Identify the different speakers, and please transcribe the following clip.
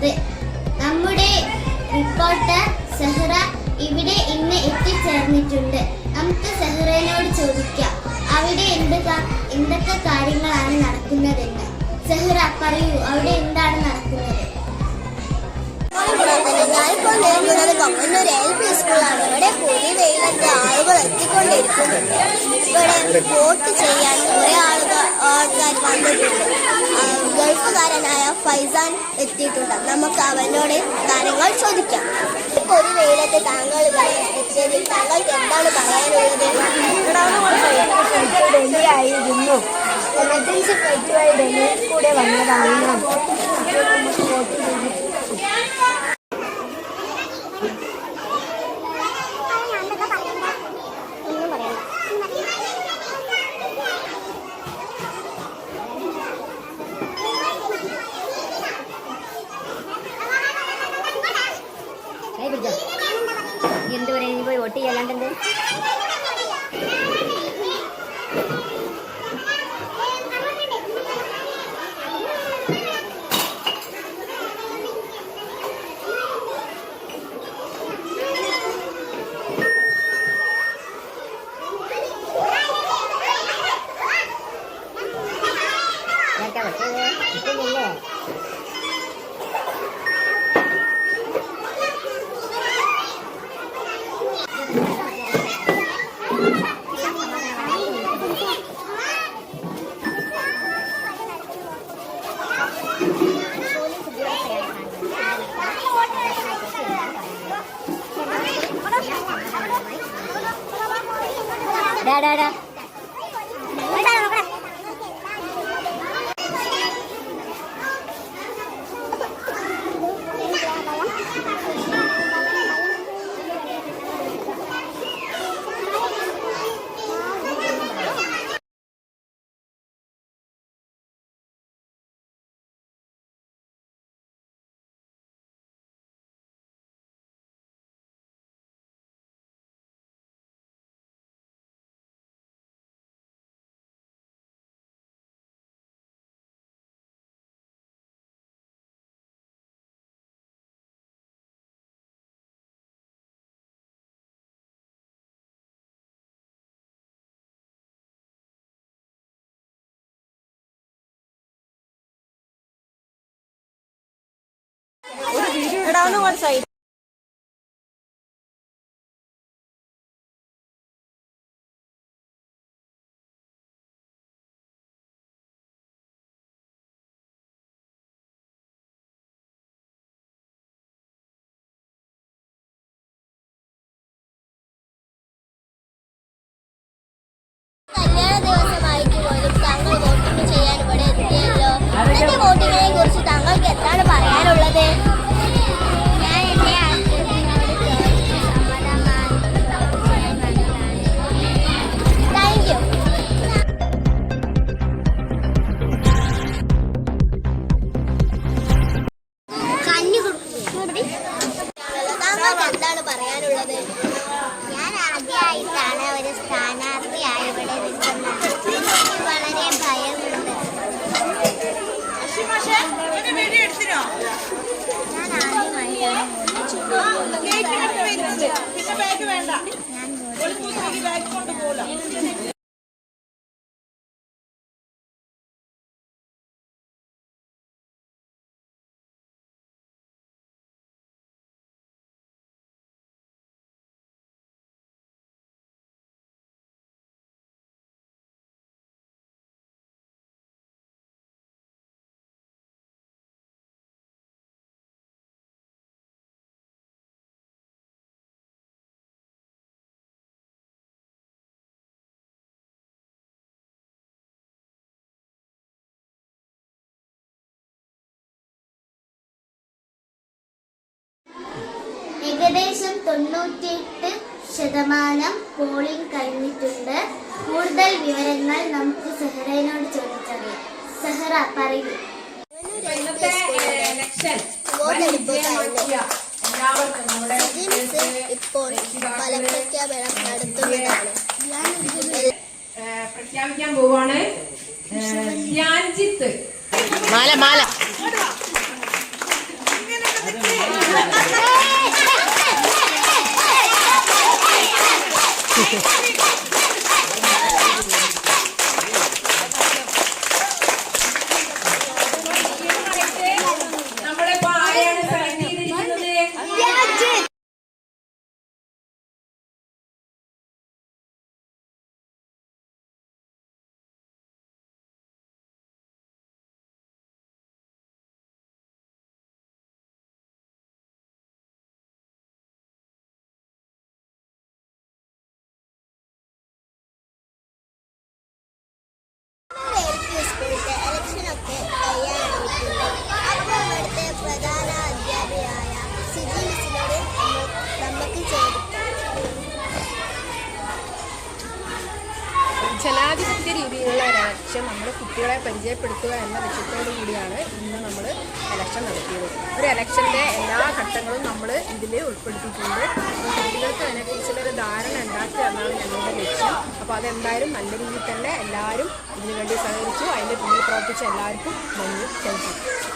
Speaker 1: അറിയിച്ചത്. നമ്മുടെ റിപ്പോർട്ടർ സെഹ്റ ഇവിടെ ഇന്ന് എത്തിച്ചേർന്നിട്ടുണ്ട്. നമുക്ക് സെഹ്റയോട് ചോദിക്കാം അവിടെ എന്തൊക്കെ കാര്യങ്ങളാണ് നടക്കുന്നതെന്ന്. സെഹ്റ പറയൂ, അവിടെ എന്താണ് നടക്കുന്നത്?
Speaker 2: ഞാനിപ്പോൾ നേരിടുന്നത് കൊങ്ങന്നൂർ LP സ്കൂളാണ്. ഇവിടെ പൊടി വെയിലത്ത് ആളുകൾ എത്തിക്കൊണ്ടിരിക്കുന്നുണ്ട്. ഇവിടെ വോട്ട് ചെയ്യാൻ കുറെ ആൾക്കാർ വന്നിട്ടുണ്ട്. ഗൾഫുകാരനായ ഫൈസാൻ എത്തിയിട്ടുണ്ട്. നമുക്ക് അവനോട് കാര്യങ്ങൾ ചോദിക്കാം. പൊടി വെയിലത്ത് താങ്കൾ എത്തിയതിൽ താങ്കൾക്ക് എന്താണ് പറയാനുള്ളത്?
Speaker 3: ഡൽഹിയായിരുന്നു. എമർജൻസി ഫ്ലൈറ്റുമായി ഡൽഹിയിൽ കൂടെ വന്നതാണ് ഞാൻ.
Speaker 4: എന്ത് പറയാ, നീ പോയി വോട്ട് ചെയ്യാണ്ടെന്ത്?
Speaker 1: ഡാ
Speaker 3: സൈഡ്
Speaker 2: കല്യാണ ദിവസമായിട്ട് പോലും താങ്കൾ വോട്ടിംഗ് ചെയ്യാൻ ഇവിടെ എത്തിയല്ലോ. എന്റെ വോട്ടിങ്ങിനെ കുറിച്ച് താങ്കൾക്ക് എന്താണ് പറയാനുള്ളത്?
Speaker 1: ഞാൻ എന്റെ അച്ഛനോട് ചോദിച്ച് സമ്മതമായി.
Speaker 2: Thank you. താങ്കൾക്ക് എന്താണ് പറയാനുള്ളത്?
Speaker 1: ഞാൻ ആദ്യമായിട്ടാണ് ഒരു സ്ഥാനാർത്ഥിയായി ഇവിടെ നിൽക്കുന്നത്. എനിക്ക് വളരെ ഭയമുണ്ട്. ഞാൻ ആദ്യമായിട്ടാണ് ഏകദേശം 98% പോളിംഗ് കഴിഞ്ഞിട്ടുണ്ട്. കൂടുതൽ വിവരങ്ങൾ നമുക്ക് സെഹ്റയോട് ചോദിച്ചറിയാം. സെഹ്റ പറയൂ.
Speaker 2: ഇപ്പോൾ ഫലപ്രഖ്യാപനം നടത്തുന്നതാണ്.
Speaker 5: പ്രഖ്യാപിക്കാൻ പോവാണ്. ധ്യാൻജിത്ത്
Speaker 3: മാല
Speaker 5: നമ്മളിപ്പോ ആരെയാണ് സെലക്ട് ചെയ്തിരിക്കുന്നത്?
Speaker 2: സ്കൂളിലെ ഇലക്ഷനൊക്കെ തയ്യാറായിട്ടുണ്ട്. അപ്പോൾ ഇവിടുത്തെ പ്രധാന അധ്യാപികയായ സിജി മിസ്സിനോട് നമുക്ക് ചോദിക്കാം.
Speaker 6: ജനാധിപത്യ രീതിയിലുള്ള ഒരു ഇലക്ഷൻ നമ്മൾ കുട്ടികളെ പരിചയപ്പെടുത്തുക എന്ന ലക്ഷ്യത്തോടു കൂടിയാണ് ഇന്ന് നമ്മൾ ഇലക്ഷൻ നടത്തിയത്. ഒരു ഇലക്ഷൻ്റെ എല്ലാ ഘട്ടങ്ങളും നമ്മൾ ഇതിൽ ഉൾപ്പെടുത്തിയിട്ടുണ്ട്. അപ്പോൾ കുട്ടികൾക്ക് അതിനെക്കുറിച്ചുള്ളൊരു ധാരണ ഉണ്ടാക്കുക എന്നാണ് ഞങ്ങളുടെ ലക്ഷ്യം. അപ്പോൾ അതെന്തായാലും നല്ല രീതിയിൽ തന്നെ എല്ലാവരും ഇതിനു വേണ്ടി സഹകരിച്ചു. അതിൻ്റെ പിന്നിൽ പ്രവർത്തിച്ച എല്ലാവർക്കും നന്ദി. Thank you.